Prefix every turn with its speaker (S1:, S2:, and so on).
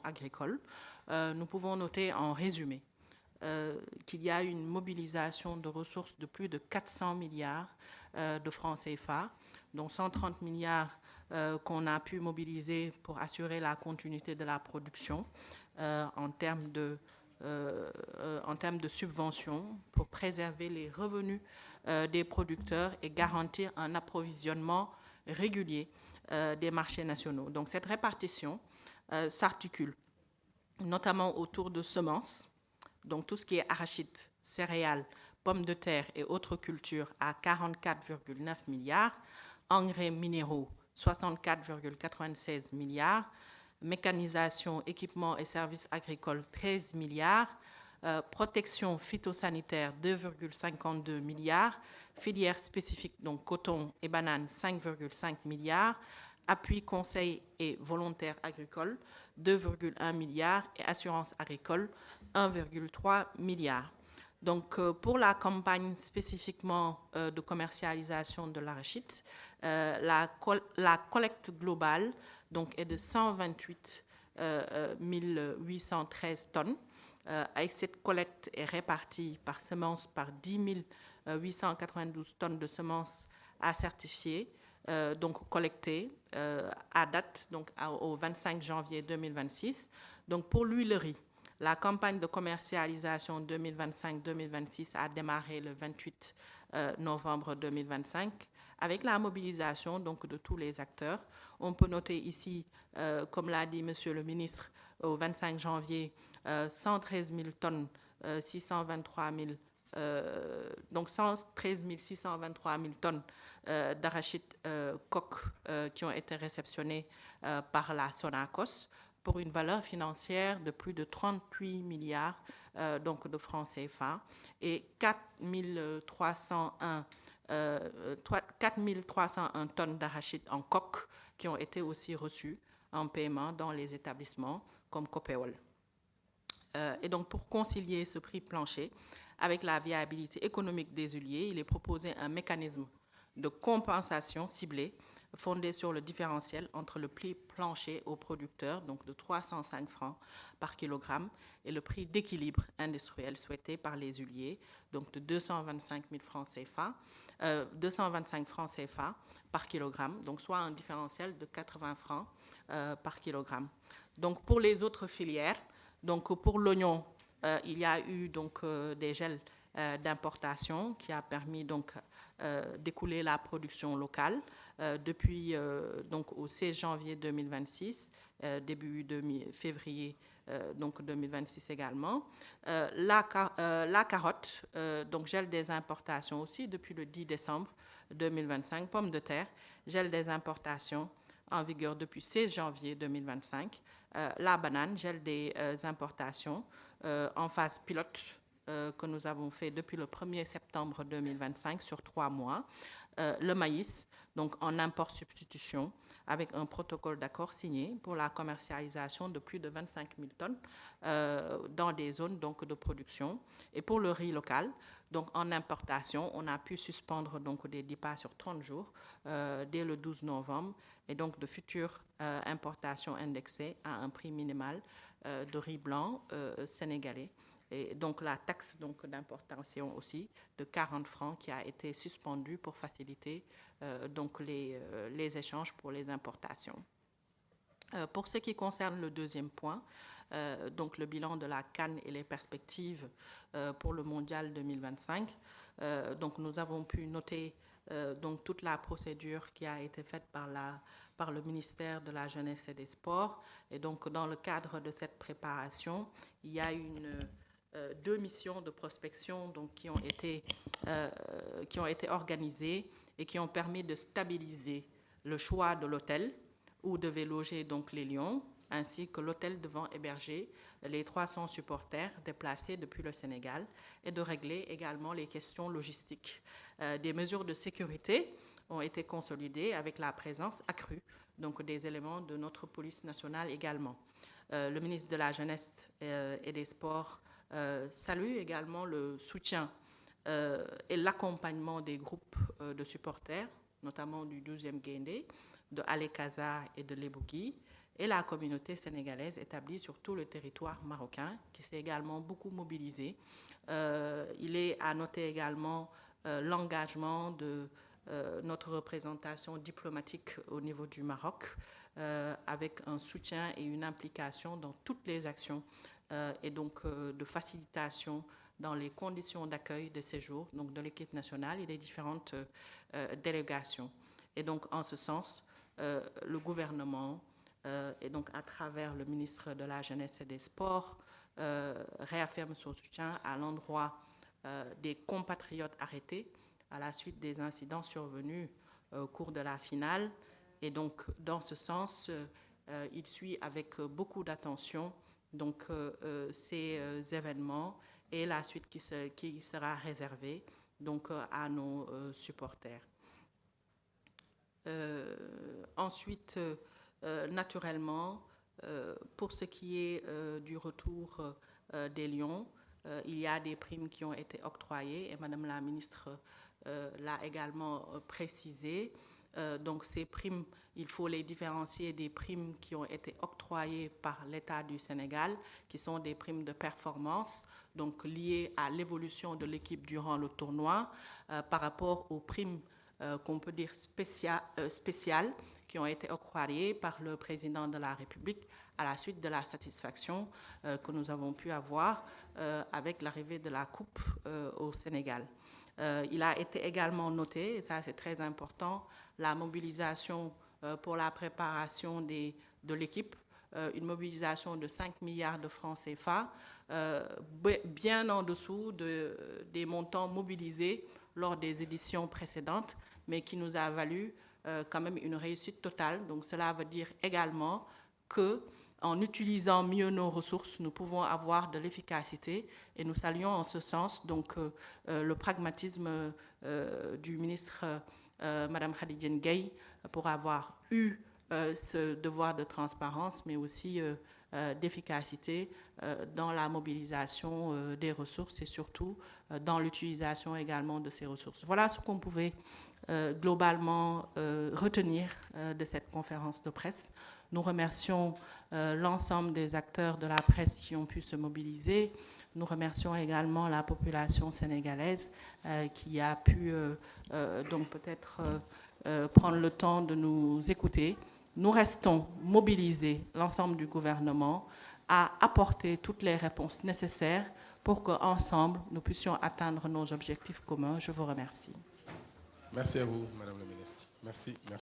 S1: agricole, nous pouvons noter en résumé qu'il y a une mobilisation de ressources de plus de 400 milliards de francs CFA, dont 130 milliards qu'on a pu mobiliser pour assurer la continuité de la production en termes de subventions pour préserver les revenus des producteurs et garantir un approvisionnement régulier des marchés nationaux. Donc cette répartition s'articule notamment autour de semences, donc tout ce qui est arachide, céréales, pommes de terre et autres cultures à 44,9 milliards, engrais minéraux 64,96 milliards, mécanisation, équipements et services agricoles 13 milliards, protection phytosanitaire 2,52 milliards, filières spécifiques donc coton et bananes 5,5 milliards, appui conseil et volontaires agricoles 2,1 milliards et assurance agricole 1,3 milliard. Donc, pour la campagne spécifiquement de commercialisation de l'arachide, la collecte globale donc, est de 128 813 tonnes. Et cette collecte est répartie par semence par 10 892 tonnes de semences à certifier, donc collectées à date, donc au 25 janvier 2026. Donc, pour l'huilerie, la campagne de commercialisation 2025-2026 a démarré le 28 novembre 2025 avec la mobilisation donc, de tous les acteurs. On peut noter ici, comme l'a dit Monsieur le ministre, au 25 janvier, 113 000 tonnes, 623 000, donc 113 623 000 tonnes d'arachide coque qui ont été réceptionnées par la Sonacos, pour une valeur financière de plus de 38 milliards donc de francs CFA et 4 301 tonnes d'arachide en coque qui ont été aussi reçues en paiement dans les établissements comme Copéol. Et donc pour concilier ce prix plancher avec la viabilité économique des huiliers, il est proposé un mécanisme de compensation ciblée fondé sur le différentiel entre le prix plancher aux producteurs, donc de 305 francs par kilogramme, et le prix d'équilibre industriel souhaité par les huiliers, donc de 225 francs CFA par kilogramme, donc soit un différentiel de 80 francs par kilogramme. Donc pour les autres filières, donc pour l'oignon, il y a eu donc des gels d'importation qui a permis donc d'écouler la production locale depuis donc au 16 janvier 2026, début février donc 2026 également. La carotte, donc gel des importations aussi depuis le 10 décembre 2025. Pommes de terre, gel des importations en vigueur depuis 16 janvier 2025. La banane, gel des importations en phase pilote que nous avons fait depuis le 1er septembre 2025 sur 3 mois. Le maïs, donc en import-substitution, avec un protocole d'accord signé pour la commercialisation de plus de 25 000 tonnes dans des zones donc, de production. Et pour le riz local, donc en importation, on a pu suspendre donc, des DIPA sur 30 jours dès le 12 novembre et donc de futures importations indexées à un prix minimal de riz blanc sénégalais. Et donc la taxe donc, d'importation aussi de 40 francs qui a été suspendue pour faciliter donc les échanges pour les importations. Pour ce qui concerne le deuxième point, donc le bilan de la CAN et les perspectives pour le mondial 2025, donc nous avons pu noter donc toute la procédure qui a été faite par le ministère de la Jeunesse et des Sports. Et donc dans le cadre de cette préparation, il y a deux missions de prospection donc, qui ont été organisées et qui ont permis de stabiliser le choix de l'hôtel où devaient loger donc les Lions, ainsi que l'hôtel devant héberger les 300 supporters déplacés depuis le Sénégal et de régler également les questions logistiques. Des mesures de sécurité ont été consolidées avec la présence accrue donc des éléments de notre police nationale également. Le ministre de la Jeunesse et des Sports salue également le soutien et l'accompagnement des groupes de supporters, notamment du 12e Guindé, de Alekaza et de Lebougui, et la communauté sénégalaise établie sur tout le territoire marocain, qui s'est également beaucoup mobilisée. Il est à noter également l'engagement de notre représentation diplomatique au niveau du Maroc, avec un soutien et une implication dans toutes les actions et donc de facilitation dans les conditions d'accueil de séjour, donc de l'équipe nationale et des différentes délégations. Et donc, en ce sens, le gouvernement, et donc à travers le ministre de la Jeunesse et des Sports, réaffirme son soutien à l'endroit des compatriotes arrêtés à la suite des incidents survenus au cours de la finale. Et donc, dans ce sens, il suit avec beaucoup d'attention donc, ces événements et la suite qui sera réservée donc, à nos supporters. Ensuite, naturellement, pour ce qui est du retour des Lions, il y a des primes qui ont été octroyées et Madame la ministre l'a également précisé. Donc ces primes, il faut les différencier des primes qui ont été octroyées par l'État du Sénégal, qui sont des primes de performance, donc liées à l'évolution de l'équipe durant le tournoi, par rapport aux primes qu'on peut dire spéciales qui ont été octroyées par le président de la République à la suite de la satisfaction que nous avons pu avoir avec l'arrivée de la Coupe au Sénégal. Il a été également noté, et ça c'est très important, la mobilisation pour la préparation de l'équipe, une mobilisation de 5 milliards de francs CFA, bien en dessous des montants mobilisés lors des éditions précédentes, mais qui nous a valu quand même une réussite totale. Donc cela veut dire également que en utilisant mieux nos ressources, nous pouvons avoir de l'efficacité et nous saluons en ce sens donc, le pragmatisme du ministre Madame Khadija Gaye pour avoir eu ce devoir de transparence, mais aussi d'efficacité dans la mobilisation des ressources et surtout dans l'utilisation également de ces ressources. Voilà ce qu'on pouvait globalement retenir de cette conférence de presse. Nous remercions l'ensemble des acteurs de la presse qui ont pu se mobiliser. Nous remercions également la population sénégalaise qui a pu donc peut-être prendre le temps de nous écouter. Nous restons mobilisés, l'ensemble du gouvernement, à apporter toutes les réponses nécessaires pour qu'ensemble, nous puissions atteindre nos objectifs communs. Je vous remercie.
S2: Merci à vous, Madame la Ministre. Merci.